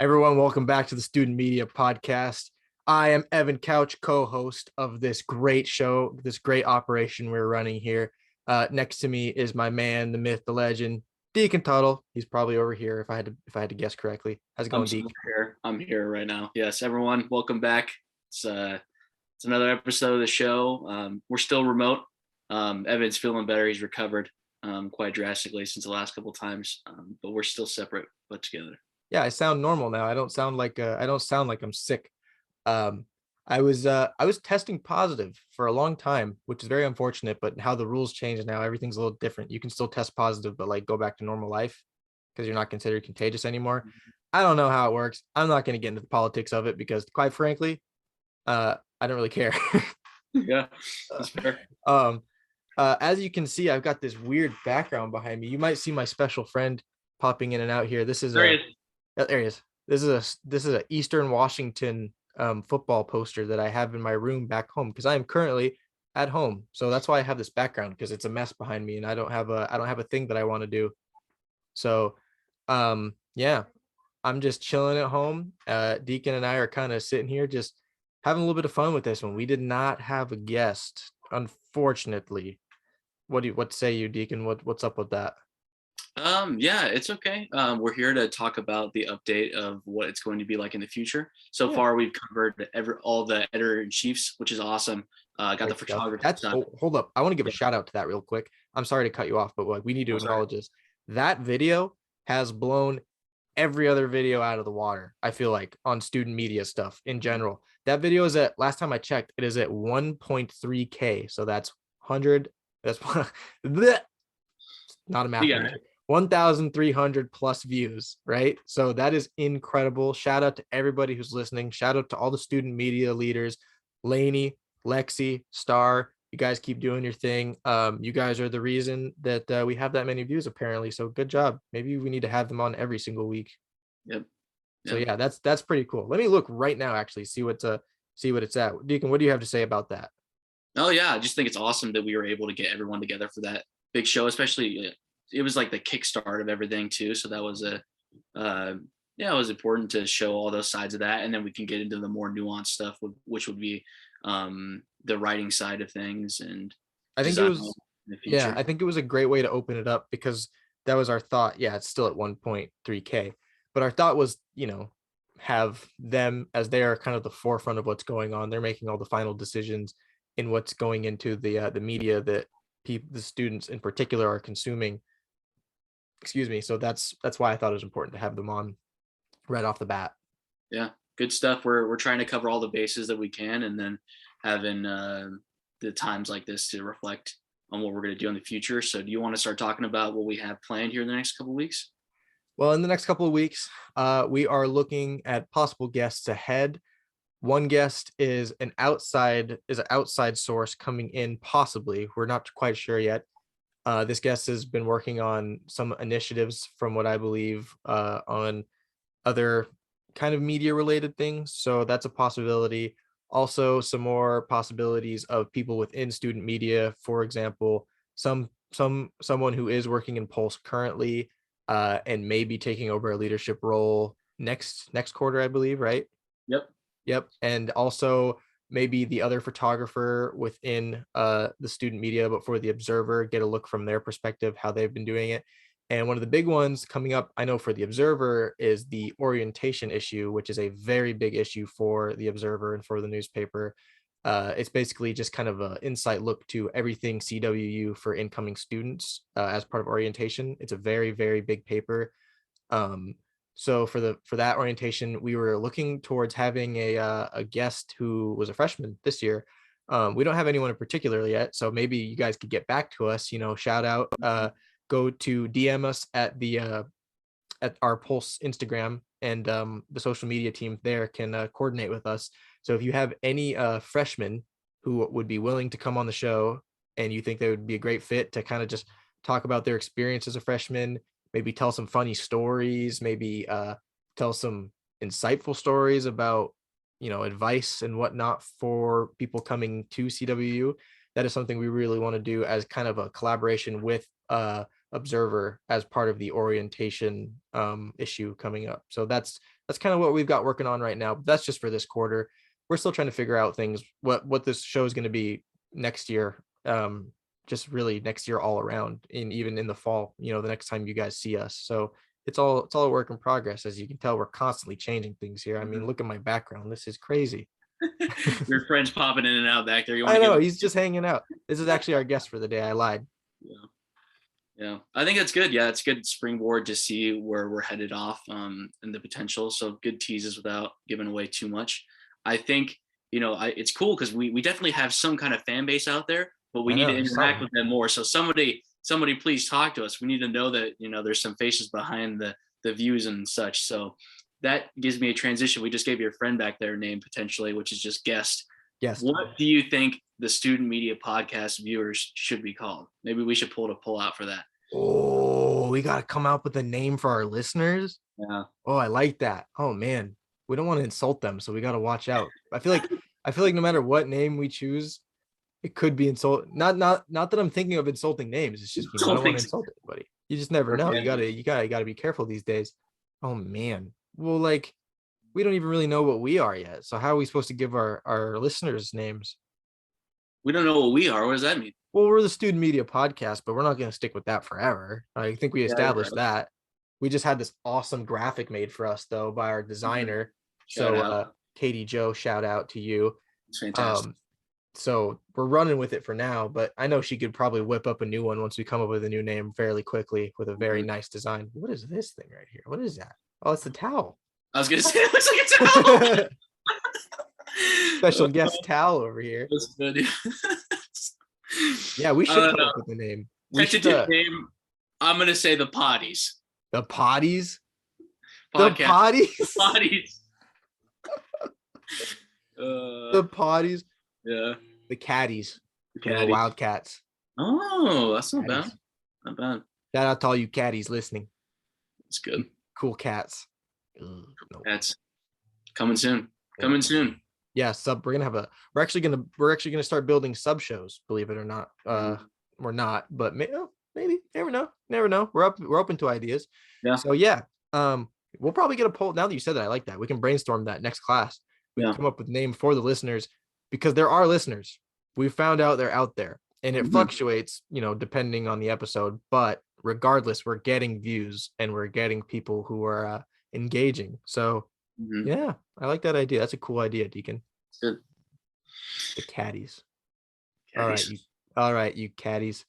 Everyone, welcome back to the Student Media Podcast. I am Evan Couch, co-host of this great show, this great operation we're running here. Next to me is my man, the myth, the legend, Deacon Tuttle. He's probably over here if I had to guess correctly. How's it going, Deacon? Here. I'm here right now. Yes, everyone, welcome back. It's another episode of the show. We're still remote. Evan's feeling better. He's recovered quite drastically since the last couple of times, but we're still separate but together. Yeah, I sound normal now. I don't sound like I'm sick. I was testing positive for a long time, which is very unfortunate, but how the rules change now, everything's a little different. You can still test positive, but like go back to normal life because you're not considered contagious anymore. I don't know how it works. I'm not going to get into the politics of it because quite frankly, I don't really care. Yeah, that's fair. As you can see, I've got this weird background behind me. You might see my special friend popping in and out here. This is there he is. This is a Eastern Washington football poster that I have in my room back home because I am currently at home. So that's why I have this background, because it's a mess behind me and I don't have a thing that I want to do. So yeah, I'm just chilling at home. Deacon and I are kind of sitting here just having a little bit of fun with this one. We did not have a guest, unfortunately. What say you, Deacon? What's up with that? Yeah, it's okay. We're here to talk about the update of what it's going to be like in the future. So far, we've covered all the editor-in-chiefs, which is awesome. Got the photography stuff. Hold up. I want to give a shout out to that real quick. I'm sorry to cut you off, but like we need to acknowledge this. That video has blown every other video out of the water, I feel like, on student media stuff in general. That video is at, last time I checked, it is at 1.3K. So that's 100. That's not a math major. 1,300 plus views, right? So that is incredible. Shout out to everybody who's listening. Shout out to all the student media leaders, Lainey, Lexi, Star. You guys keep doing your thing. You guys are the reason that we have that many views, apparently. So good job. Maybe we need to have them on every single week. Yep. So yeah, that's pretty cool. Let me look right now, actually, see what it's at. Deacon, what do you have to say about that? Oh yeah, I just think it's awesome that we were able to get everyone together for that big show, especially it was like the kickstart of everything too. So that was it was important to show all those sides of that. And then we can get into the more nuanced stuff, which would be the writing side of things. And I think it was a great way to open it up, because that was our thought. Yeah, it's still at 1.3K, but our thought was, have them, as they are kind of the forefront of what's going on. They're making all the final decisions in what's going into the media that the students in particular are consuming. Excuse me. So that's why I thought it was important to have them on right off the bat. Yeah, good stuff. We're trying to cover all the bases that we can, and then having the times like this to reflect on what we're going to do in the future. So do you want to start talking about what we have planned here in the next couple of weeks? Well, in the next couple of weeks, we are looking at possible guests ahead. One guest is an outside source coming in, possibly. We're not quite sure yet. This guest has been working on some initiatives, from what I believe, on other kind of media related things. So that's a possibility. Also, some more possibilities of people within student media. For example, someone who is working in Pulse currently, and maybe taking over a leadership role next quarter, I believe, right? Yep. And also maybe the other photographer within the student media, but for the Observer, get a look from their perspective, how they've been doing it. And one of the big ones coming up, I know, for the Observer is the orientation issue, which is a very big issue for the Observer and for the newspaper. It's basically just kind of an insight look to everything CWU for incoming students as part of orientation. It's a very, very big paper. So for that orientation, we were looking towards having a guest who was a freshman this year. We don't have anyone in particular yet, so maybe you guys could get back to us. Shout out, go to DM us at our Pulse Instagram, and the social media team there can coordinate with us. So if you have any freshmen who would be willing to come on the show, and you think they would be a great fit to kind of just talk about their experience as a freshman, maybe tell some funny stories, maybe tell some insightful stories about, advice and whatnot for people coming to CWU. That is something we really want to do as kind of a collaboration with observer as part of the orientation issue coming up. So that's kind of what we've got working on right now. That's just for this quarter. We're still trying to figure out things, what this show is going to be next year. Just really next year all around, and even in the fall, the next time you guys see us. So it's all a work in progress. As you can tell, we're constantly changing things here. I mean, look at my background. This is crazy. Your friend's popping in and out back there. You want I to know, give he's just hanging out. This is actually our guest for the day. I lied. Yeah, I think that's good. Yeah, it's good springboard to see where we're headed off, and the potential. So good teases without giving away too much. I think, it's cool because we definitely have some kind of fan base out there, but we I need to know, interact with them more. So somebody please talk to us. We need to know that, there's some faces behind the views and such. So that gives me a transition. We just gave your friend back there name potentially, which is just guest. Yes. What do you think the student media podcast viewers should be called? Maybe we should pull a poll out for that. Oh, we got to come up with a name for our listeners. Yeah. Oh, I like that. Oh man, we don't want to insult them, so we got to watch out. I feel like no matter what name we choose, it could be insult. Not that I'm thinking of insulting names. It's just, I don't want to insult anybody. You just never know. You gotta be careful these days. Oh man. Well, like, we don't even really know what we are yet. So how are we supposed to give our listeners names? We don't know what we are. What does that mean? Well, we're the student media podcast, but we're not going to stick with that forever. I think we established that. We just had this awesome graphic made for us though by our designer. Katie Joe, shout out to you. It's fantastic. So we're running with it for now, but I know she could probably whip up a new one once we come up with a new name fairly quickly with a very nice design. What is this thing right here? What is that? Oh, it's the towel. I was gonna say it looks like a towel. Special guest towel over here. That's good. Yeah, we should come up with a name. Name. I'm gonna say the Potties. The Potties. Podcast. The Potties. The Potties. The Potties. Yeah. The Caddies. The Wildcats. Oh, that's not bad. Not bad. Shout out to all you caddies listening. It's good. Cool cats. Cats. Coming soon. Coming soon. Yeah, we're actually gonna start building sub shows, believe it or not. We're not, but maybe. Never know. We're open to ideas. Yeah. So yeah. We'll probably get a poll. Now that you said that, I like that. We can brainstorm that next class. We can come up with a name for the listeners, because there are listeners. We found out they're out there, and it fluctuates, depending on the episode. But regardless, we're getting views and we're getting people who are engaging. So yeah, I like that idea. That's a cool idea, Deacon. Good. The caddies. All right, you caddies.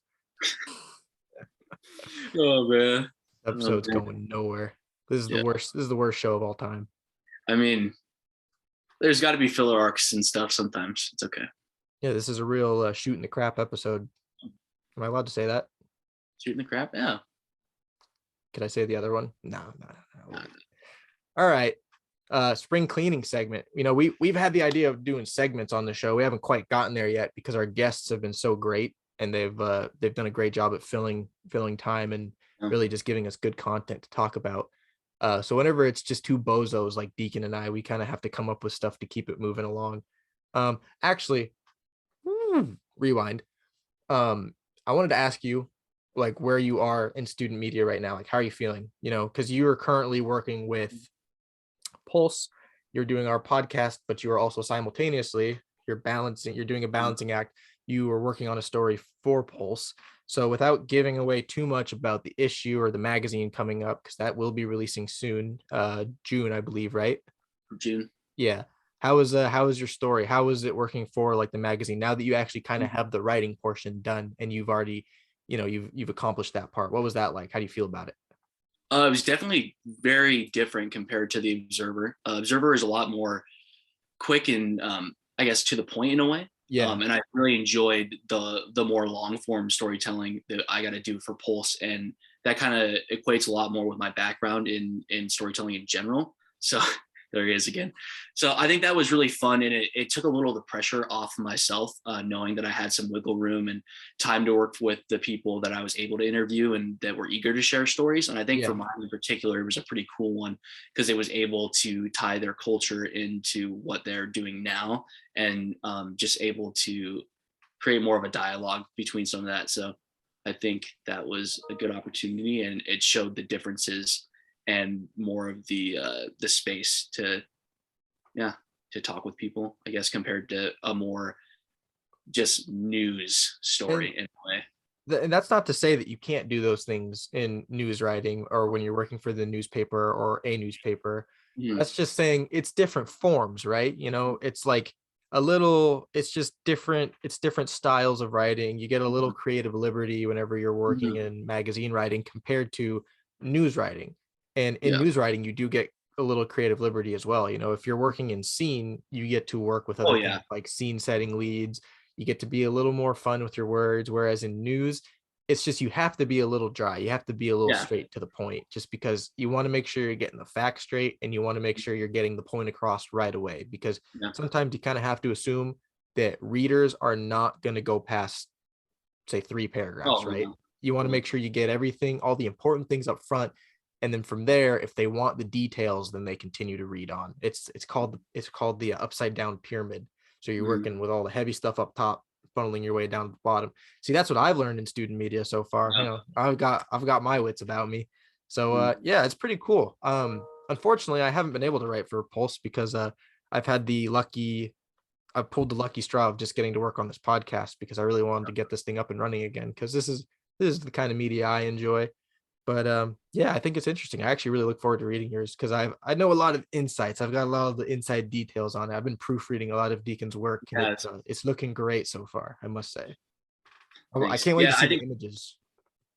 Oh man, episode's going nowhere. This is the worst. This is the worst show of all time. I mean, there's got to be filler arcs and stuff sometimes. It's okay. Yeah, this is a real shooting the crap episode. Am I allowed to say that? Shooting the crap? Yeah. Could I say the other one? No. All right. Spring cleaning segment. We've had the idea of doing segments on the show. We haven't quite gotten there yet because our guests have been so great, and they've done a great job at filling time and really just giving us good content to talk about. So whenever it's just two bozos like Deacon and I, we kind of have to come up with stuff to keep it moving along. Rewind. I wanted to ask you, like, where you are in student media right now. Like, how are you feeling? Because you are currently working with Pulse. You're doing our podcast, but you are also simultaneously you're doing a balancing act. You are working on a story for Pulse. So without giving away too much about the issue or the magazine coming up, because that will be releasing soon, June, I believe, right? June. Yeah. How is your story? How is it working for like the magazine now that you actually kind of have the writing portion done and you've already, you've accomplished that part? What was that like? How do you feel about it? It was definitely very different compared to the Observer. Observer is a lot more quick and I guess to the point in a way. Yeah. And I really enjoyed the more long form storytelling that I got to do for Pulse, and that kind of equates a lot more with my background in storytelling in general. So there he is again. So I think that was really fun, and it took a little of the pressure off myself, knowing that I had some wiggle room and time to work with the people that I was able to interview and that were eager to share stories. And I think for mine in particular, it was a pretty cool one because it was able to tie their culture into what they're doing now, and just able to create more of a dialogue between some of that. So I think that was a good opportunity, and it showed the differences and more of the space to, yeah, to talk with people, I guess, compared to a more just news And story in a way. and that's not to say that you can't do those things in news writing or when you're working for the newspaper or a newspaper. Mhm. That's just saying it's different forms, right? It's like it's just different, it's different styles of writing. You get a little Mhm. creative liberty whenever you're working Mhm. in magazine writing compared to news writing. And in Yeah. news writing, you do get a little creative liberty as well. If you're working in scene, you get to work with Oh other yeah. things like scene setting leads. You get to be a little more fun with your words. Whereas in news, it's just you have to be a little dry. You have to be a little Yeah. straight to the point just because you want to make sure you're getting the facts straight and you want to make sure you're getting the point across right away. Because Yeah. sometimes you kind of have to assume that readers are not going to go past, say, 3 paragraphs, Oh right? no. You want to No. make sure you get everything, all the important things up front. And then from there, if they want the details, then they continue to read on. It's called the upside down pyramid. So you're Mhm. working with all the heavy stuff up top, funneling your way down to the bottom. See, that's what I've learned in student media so far. Yeah. I've got my wits about me. So Mhm. yeah, it's pretty cool. Unfortunately, I haven't been able to write for Pulse because I've had the lucky I pulled the lucky straw of just getting to work on this podcast because I really wanted to get this thing up and running again because this is the kind of media I enjoy. But yeah, I think it's interesting. I actually really look forward to reading yours because I know a lot of insights. I've got a lot of the inside details on it. I've been proofreading a lot of Deacon's work, and Yes. it's looking great so far, I must say. I Thanks. can't wait to Yeah, see I the think. images.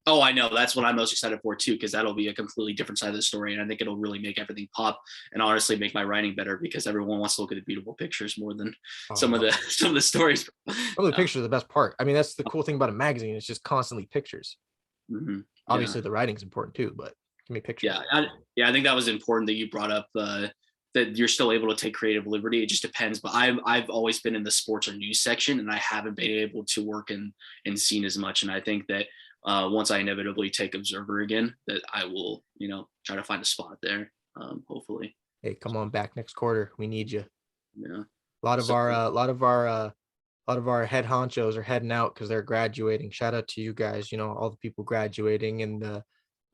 Oh, I know. That's what I'm most excited for too, because that'll be a completely different side of the story, and I think it'll really make everything pop, and honestly make my writing better because everyone wants to look at the beautiful pictures more than some of Oh, the some of the stories. some of the Yeah. pictures are the best part. I mean, that's the cool thing about a magazine. It's just constantly pictures. Hmm. Yeah. Obviously, the writing's important too, but give me pictures. Yeah. Yeah. I think that was important that you brought up that you're still able to take creative liberty. It just depends, but I've always been in the sports or news section, and I haven't been able to work in scene as much. And I think that once I inevitably take Observer again, that I will try to find a spot there. Hopefully. Hey, come on back next quarter. We need you. Yeah. A lot of So our a lot of our head honchos are heading out because they're graduating. Shout out to you guys. All the people graduating in the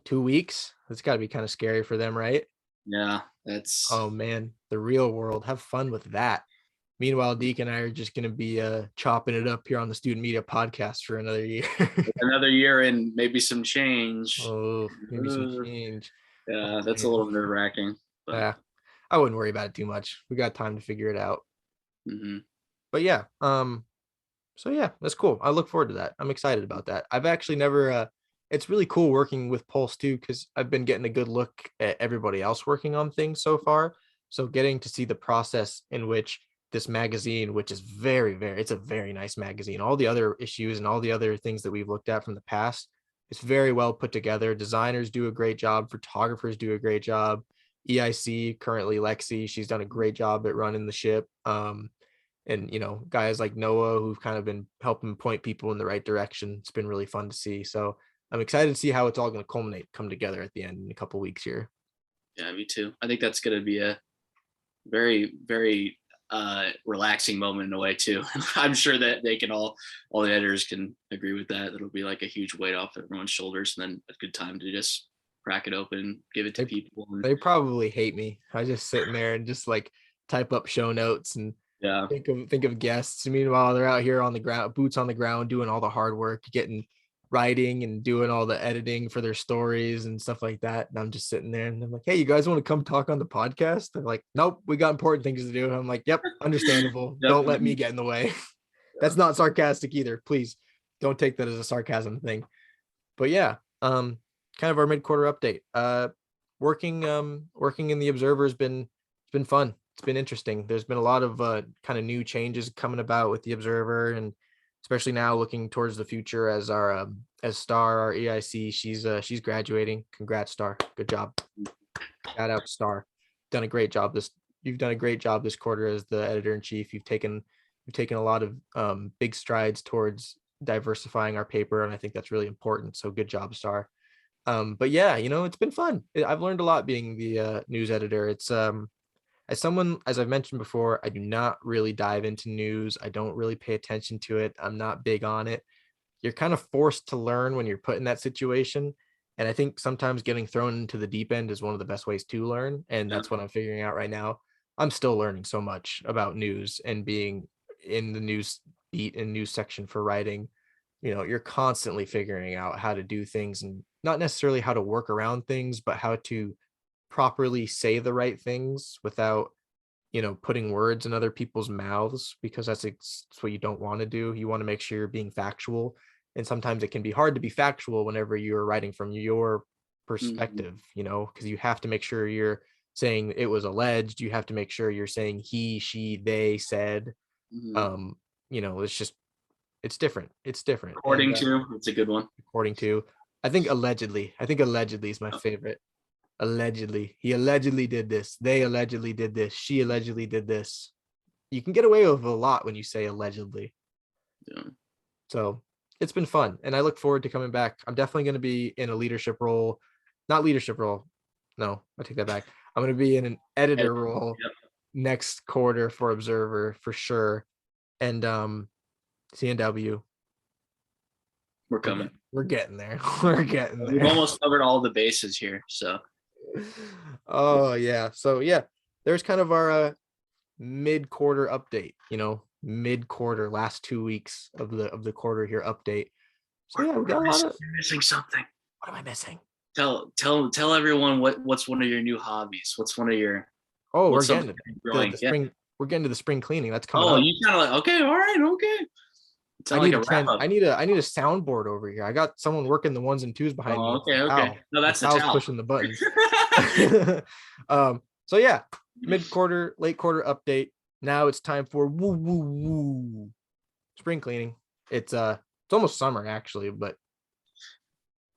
2 weeks. It's got to be kind of scary for them, right? yeah, that's Oh man, the real world. Have fun with that. Meanwhile, Deacon and I are just gonna be chopping it up here on the student media podcast for another year. another year and maybe some change. Oh, maybe some Uh, change. yeah, Oh that's a man. little nerve wracking, but Yeah. I wouldn't worry about it too much. We got time to figure it out. mhm. But yeah, so yeah, that's cool. I look forward to that. I'm excited about that. I've actually never it's really cool working with Pulse too because I've been getting a good look at everybody else working on things so far. So getting to see the process in which this magazine, which is it's a very nice magazine. All the other issues and all the other things that we've looked at from the past, it's very well put together. Designers do a great job, photographers do a great job. EIC, currently Lexi, she's done a great job at running the ship. And guys like Noah who've kind of been helping point people in the right direction. It's been really fun to see. So I'm excited to see how it's all going to come together at the end in a couple weeks here. Yeah, me too. I think that's gonna be a very, very relaxing moment in a way too. I'm sure that they can all the editors can agree with that. It'll be like a huge weight off everyone's shoulders, and then a good time to just crack it open, give it to They people, and they probably hate me. I just sitting there and just like type up show notes and yeah, think of guests. Meanwhile, they're out here on the ground, boots on the ground, doing all the hard work, getting writing and doing all the editing for their stories and stuff like that. And I'm just sitting there and I'm like, hey, you guys want to come talk on the podcast? They're like, nope, we got important things to do. I'm like, yep, understandable. yep, Don't let me get in the way. yeah. That's not sarcastic either. Please don't take that as a sarcasm thing. But yeah, kind of our mid-quarter update. Working in the Observer it's been fun. It's been interesting. There's been a lot of kind of new changes coming about with the Observer, and especially now looking towards the future as our as Star, our EIC, she's graduating. Congrats, Star. Good job. Shout out Star. Done a great job this You've done a great job this quarter as the editor in chief. You've taken a lot of big strides towards diversifying our paper, and I think that's really important. So good job, Star. But yeah, it's been fun. I've learned a lot being the news editor. It's as someone, as I've mentioned before, I do not really dive into news. I don't really pay attention to it. I'm not big on it. you're kind of forced to learn when you're put in that situation. And I think sometimes getting thrown into the deep end is one of the best ways to learn. And Yeah. that's what I'm figuring out right now. I'm still learning so much about news and being in the news beat and news section for writing. You're constantly figuring out how to do things and not necessarily how to work around things, but how to properly say the right things without putting words in other people's mouths, because that's what you don't want to do. You want to make sure you're being factual. And sometimes it can be hard to be factual whenever you're writing from your Mhm. perspective, because you have to make sure you're saying it was alleged. You have to make sure you're saying he, she, they said. Mhm. Um, it's just it's different. It's different. And According to, it's a good one. according to, I think allegedly is my Oh, favorite. Allegedly. He allegedly did this. They allegedly did this. She allegedly did this. You can get away with a lot when you say allegedly. yeah. So it's been fun. And I look forward to coming back. I'm definitely going to be in a leadership role. Not leadership role. No, I take that back. I'm going to be in an editor role Yep, next quarter for Observer for sure. And CNW, we're we're coming. getting we're getting there. We're getting We've there. almost covered all the bases here. So Oh yeah. So yeah, there's kind of our mid-quarter update, mid-quarter, last 2 weeks of the quarter here update. So yeah, we got a lot of. you're missing something. What am I missing? Tell everyone what's one of your new hobbies. What's one of your Oh, we're what's getting something to you're the growing? the Yeah. spring. We're getting to the spring cleaning. That's coming Oh, up. you kind of like okay, all right, okay. I Sound like need a a wrap trend. up. I need a soundboard over here. I got someone working the ones and twos behind me. Oh, It's the okay, okay. pal. No, The that's the pal's towel. pushing the buttons. So yeah, mid-quarter, late quarter update. Now it's time for woo woo woo spring cleaning. It's almost summer actually, but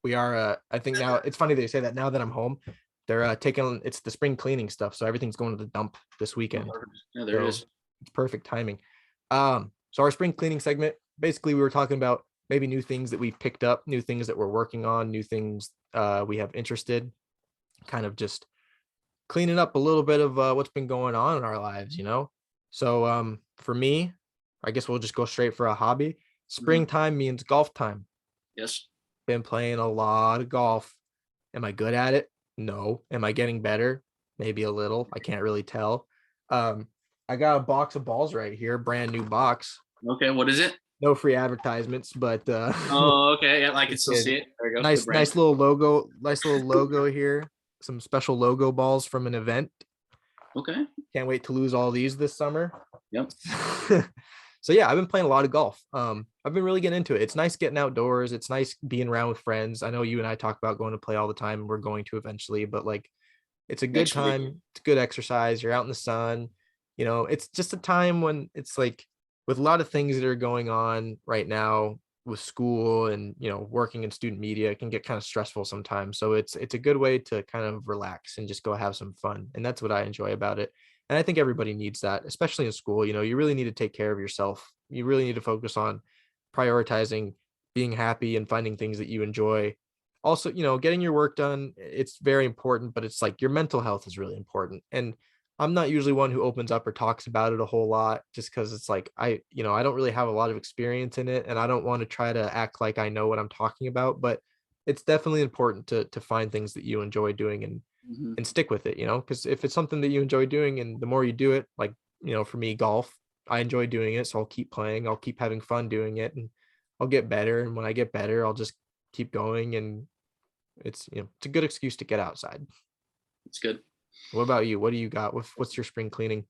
we are I think now it's funny they say that now that I'm home, they're taking it's the spring cleaning stuff. So everything's going to the dump this Oh, weekend. perfect. Yeah, there it So is. it's perfect timing. So our spring cleaning segment, basically we were talking about maybe new things that we've picked up, new things that we're working on, new things we have interested, kind of just cleaning up a little bit of what's been going on in our lives. So for me, I guess we'll just go straight for a hobby. Mhm. Springtime means golf time. Yes. Been playing a lot of golf. Am I good at it? No. Am I getting better? Maybe a little. I can't really tell. Um, I got a box of balls right here, brand new box. Okay, what is it? No free advertisements, but Oh, okay. Yeah, I can just still see kidding. it. There we go. The Nice, brand. nice little logo here. Some special logo balls from an event. Okay. Can't wait to lose all these this summer. Yep. So yeah, I've been playing a lot of golf. I've been really getting into it. It's nice getting outdoors. It's nice being around with friends. I know you and I talk about going to play all the time, and we're going to eventually, but like it's a good Next week. time. It's good exercise. You're out in the sun. It's just a time when it's like with a lot of things that are going on right now with school and working in student media, it can get kind of stressful sometimes. So it's a good way to kind of relax and just go have some fun. And that's what I enjoy about it. And I think everybody needs that, especially in school. You really need to take care of yourself. You really need to focus on prioritizing being happy and finding things that you enjoy. Also, getting your work done, it's very important, but it's like your mental health is really important. And I'm not usually one who opens up or talks about it a whole lot just because it's like I don't really have a lot of experience in it and I don't want to try to act like I know what I'm talking about, but it's definitely important to find things that you enjoy doing Mhm. and stick with it, because if it's something that you enjoy doing and the more you do it, like, for me, golf, I enjoy doing it, so I'll keep playing, I'll keep having fun doing it, and I'll get better. And when I get better, I'll just keep going. And it's a good excuse to get outside. It's good. What about you? What do you got? What's your spring cleaning?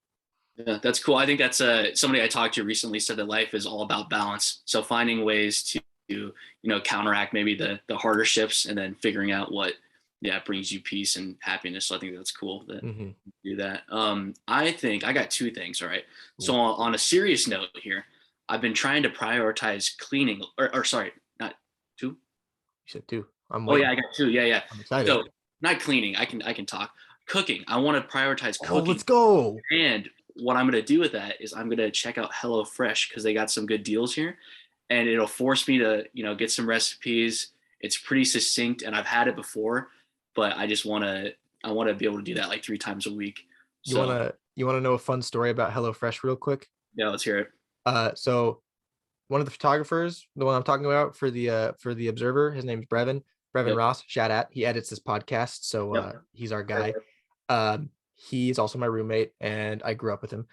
Yeah, that's cool. I think that's somebody I talked to recently said that life is all about balance. So finding ways to counteract maybe the harder shifts and then figuring out what brings you peace and happiness. So I think that's cool that Hmm. you do that. I think I got two things. All right. So on a serious note here, I've been trying to prioritize cleaning or sorry, not two. You said two. I'm Oh yeah, waiting. I got two. Yeah, yeah. I'm excited. So not cleaning. I can talk. Cooking. I want to prioritize Oh, cooking. let's go. And what I'm going to do with that is I'm going to check out HelloFresh because they got some good deals here, and it'll force me to get some recipes. It's pretty succinct, and I've had it before, but I want to be able to do that like 3 times a week. You So wanna you wanna know a fun story about HelloFresh real quick? yeah, let's hear it. So one of the photographers, the one I'm talking about for the Observer, his name's Brevin Yep. Ross. Shout out. He edits this podcast, so Yep. he's our Great guy. work. He's also my roommate, and I grew up with him.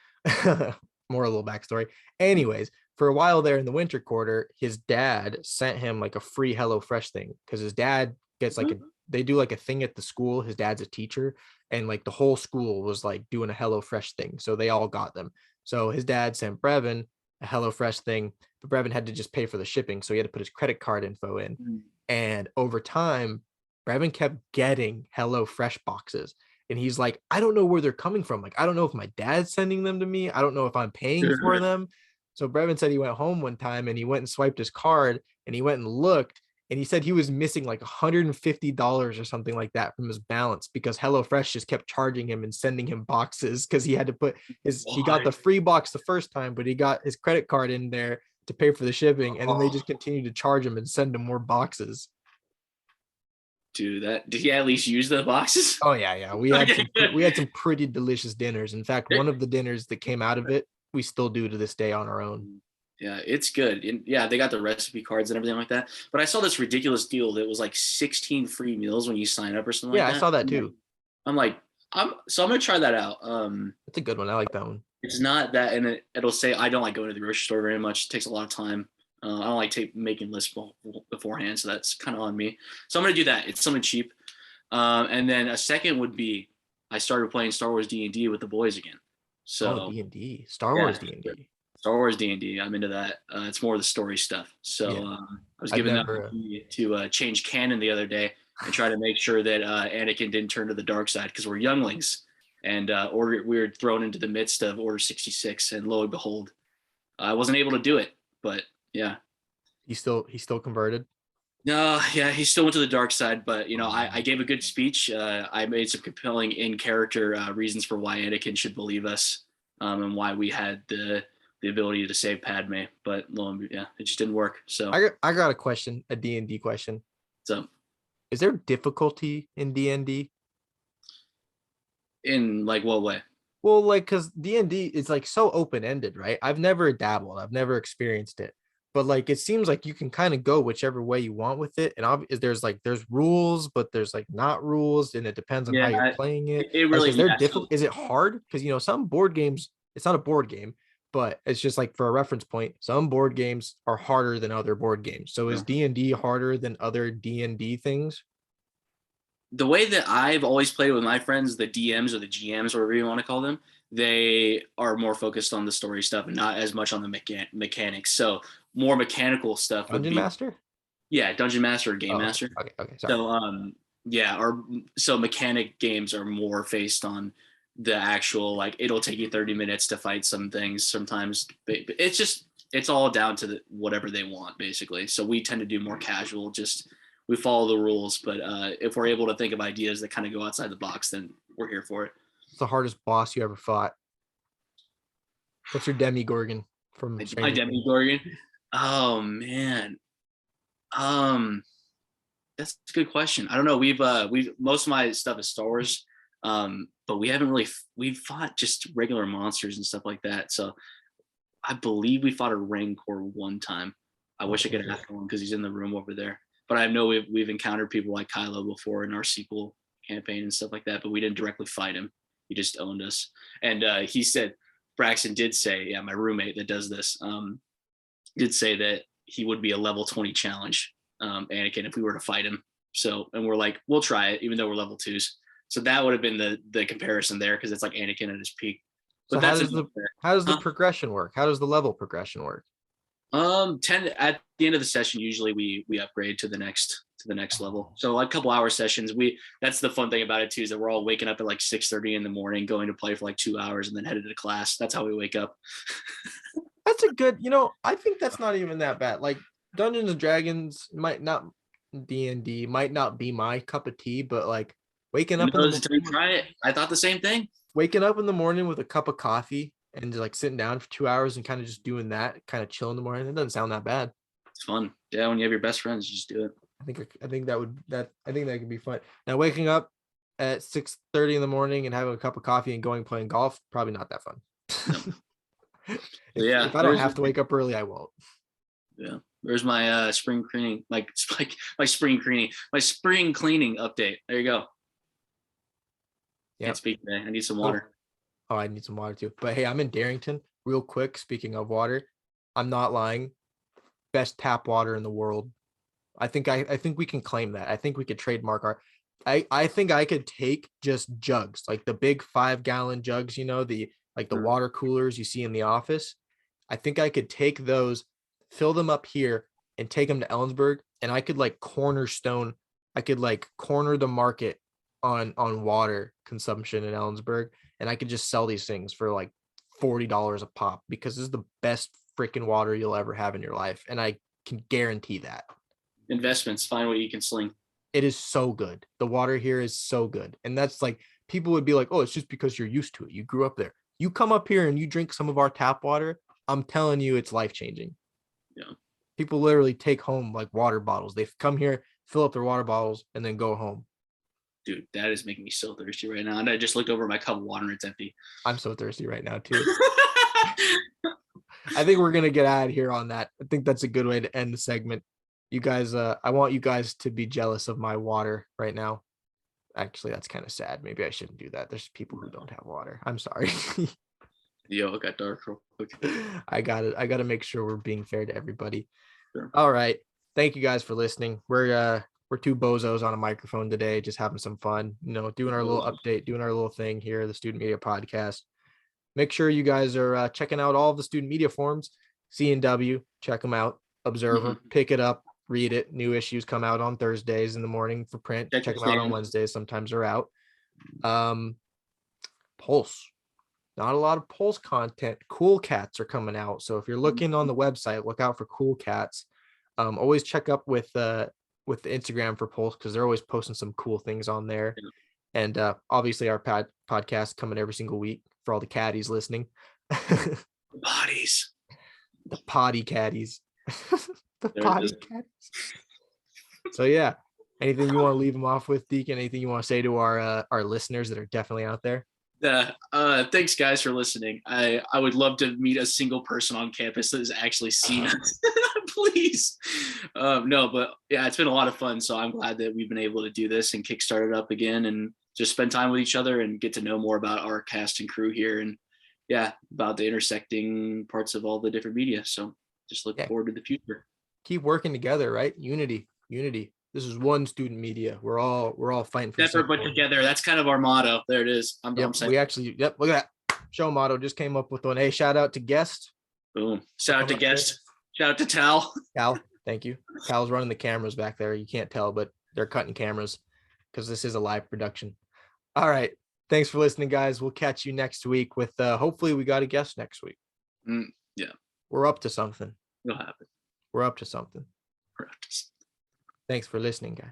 More a little backstory. Anyways, for a while there in the winter quarter, his dad sent him like a free HelloFresh thing because his dad gets like a they do like a thing at the school. His dad's a teacher, and like the whole school was like doing a HelloFresh thing, so they all got them. So his dad sent Brevin a HelloFresh thing, but Brevin had to just pay for the shipping, so he had to put his credit card info in. Mhm. And over time, Brevin kept getting HelloFresh boxes. And he's like, I don't know where they're coming from. Like, I don't know if my dad's sending them to me. I don't know if I'm paying for them. So Brevin said he went home one time and he went and swiped his card and he went and looked and he said he was missing like $150 or something like that from his balance because HelloFresh just kept charging him and sending him boxes because he had to put he got Why? the free box the first time, but he got his credit card in there to pay for the shipping. And then they Oh, just continued to charge him and send him more boxes. dude, that did he at least use the boxes? Oh yeah, yeah. Okay. We had some pretty delicious dinners. In fact, one of the dinners that came out of it, we still do to this day on our own. Yeah, it's good. And yeah, they got the recipe cards and everything like that. But I saw this ridiculous deal that was like 16 free meals when you sign up or something like Yeah, I that. saw that too. I'm like, I'm gonna try that out. It's a good one. I like that one. It's not that, and it'll say I don't like going to the grocery store very much. It takes a lot of time. I don't like making lists beforehand, so that's kind of on me. So I'm gonna do that. It's something cheap. And then a second would be I started playing Star Wars D&D with the boys again. Oh, So D&D, Star yeah, Wars D&D. Star Wars D&D. I'm into that. It's more of the story stuff. So Yeah, I was I've given them never. to change canon the other day and try to make sure that Anakin didn't turn to the dark side because we're younglings. And we were thrown into the midst of Order 66, and lo and behold, I wasn't able to do it. But yeah, He's still converted. no, yeah, he still went to the dark side. But I gave a good speech. I made some compelling in character reasons for why Anakin should believe us, and why we had the ability to save Padme. But yeah, it just didn't work. So I got a question, a D&D question. so Is there difficulty in D&D? in like what way? Well, like, because D&D is like so open-ended, right? I've never dabbled, I've never experienced it, but like it seems like you can kind of go whichever way you want with it. And there's rules, but there's like not rules, and it depends on how Yeah, you're playing it. it Like, really is there yeah. So difficult? Is it hard? Because some board games, it's not a board game, but it's just like for a reference point, some board games are harder than other board games. So is D&D harder than other D&D things? the way that I've always played with my friends, the DMs or the GMs, whatever you want to call them, they are more focused on the story stuff and not as much on the mechanics. So more mechanical stuff would Dungeon be Master? Dungeon Master or Game Oh, okay, Master. okay, sorry. So yeah, or so mechanic games are more based on the actual like it'll take you 30 minutes to fight some things sometimes. It's all down to whatever they want basically. So we tend to do more casual, just we follow the rules, but if we're able to think of ideas that kind of go outside the box, then we're here for it. What's the hardest boss you ever fought? What's your Demigorgon from My Stranger Things? Demigorgon. Oh man. Um That's a good question. I don't know. We've most of my stuff is Star Wars, but we haven't really we've fought just regular monsters and stuff like that. So I believe we fought a Rancor one time. I Oh, wish I could ask interesting. him because he's in the room over there. But I know we've encountered people like Kylo before in our sequel campaign and stuff like that, but we didn't directly fight him. He just owned us. And he said Braxton did say, yeah, my roommate that does this, did say that he would be a level 20 challenge, Anakin, if we were to fight him. So, and we're like, we'll try it, even though we're level twos. So that would have been the comparison there because it's like Anakin at his peak. So But that's how does the huh? progression work? How does the level progression work? 10 at the end of the session, usually we upgrade to the next level. So like a couple hour sessions, that's the fun thing about it too, is that we're all waking up at like 6:30 in the morning, going to play for like 2 hours and then headed to class. That's how we wake up. That's a good, I think that's not even that bad. Like Dungeons and Dragons might not D&D might not be my cup of tea, but like waking up in the Until you morning, try it, I thought the same thing. with a cup of coffee and just like sitting down for 2 hours and kind of just doing that, kind of chill in the morning. It doesn't sound that bad. It's fun. Yeah, when you have your best friends, just do it. I think I think that could be fun. Now waking up at 6:30 in the morning and having a cup of coffee and going playing golf, probably not that fun. No. So yeah, If I don't have to wake up early, I won't. Yeah. There's my spring cleaning, my spring cleaning update. There you go. Yeah. Can't speak today. I need some Oh, water. I need some water too. But hey, I'm in Darrington. Real quick, speaking of water, I'm not lying. Best tap water in the world. I think we can claim that. I think we could trademark our. I think I could take just jugs, like the big 5-gallon jugs, the water coolers you see in the office. I think I could take those, fill them up here, and take them to Ellensburg, and I could corner the market on water consumption in Ellensburg, and I could just sell these things for like $40 a pop because this is the best freaking water you'll ever have in your life, and I can guarantee that. Investments, find what you can sling. It is so good. The water here is so good. And that's like, people would be like, oh, it's just because you're used to it. You grew up there. You come up here and you drink some of our tap water. I'm telling you, it's life changing. Yeah. People literally take home like water bottles. They come here, fill up their water bottles, and then go home. Dude, that is making me so thirsty right now. And I just looked over my cup of water and it's empty. I'm so thirsty right now, too. I think we're going to get out of here on that. I think that's a good way to end the segment. You guys, I want you guys to be jealous of my water right now. Actually, that's kind of sad. Maybe I shouldn't do that. There's people who don't have water. I'm sorry. Yo, it got dark real quick. I got to make sure we're being fair to everybody. Sure. All right. Thank you guys for listening. We're two bozos on a microphone today, just having some fun, doing our little update, doing our little thing here, the Student Media Podcast. Make sure you guys are checking out all of the student media forums, C&W, check them out, Observer, pick it up, read it. New issues come out on Thursdays in the morning for print. Check them out on Wednesdays. Sometimes they're out. Pulse. Not a lot of Pulse content. Cool Cats are coming out. So if you're looking on the website, look out for Cool Cats. Always check up with the Instagram for Pulse because they're always posting some cool things on there. And obviously our podcast coming every single week for all the caddies listening. Potties. The potty caddies. The potty caddies. So yeah. Anything you want to leave them off with, Deacon? Anything you want to say to our listeners that are definitely out there? Thanks guys for listening. I would love to meet a single person on campus that has actually seen us. Please. No, but yeah, it's been a lot of fun. So I'm glad that we've been able to do this and kickstart it up again and just spend time with each other and get to know more about our cast and crew here and about the intersecting parts of all the different media. So just look forward to the future. Keep working together, right? Unity. This is one student media. We're all fighting for separate but together. That's kind of our motto. There it is. I'm saying. We actually, look at that. Show motto just came up with one. Hey, shout out to guest. Boom. Shout out to guest. Shout out to Tal. Cal, thank you. Cal's running the cameras back there. You can't tell, but they're cutting cameras because this is a live production. All right. Thanks for listening, guys. We'll catch you next week with hopefully we got a guest next week. Yeah. We're up to something. It'll happen. We're up to something. Thanks for listening, guys.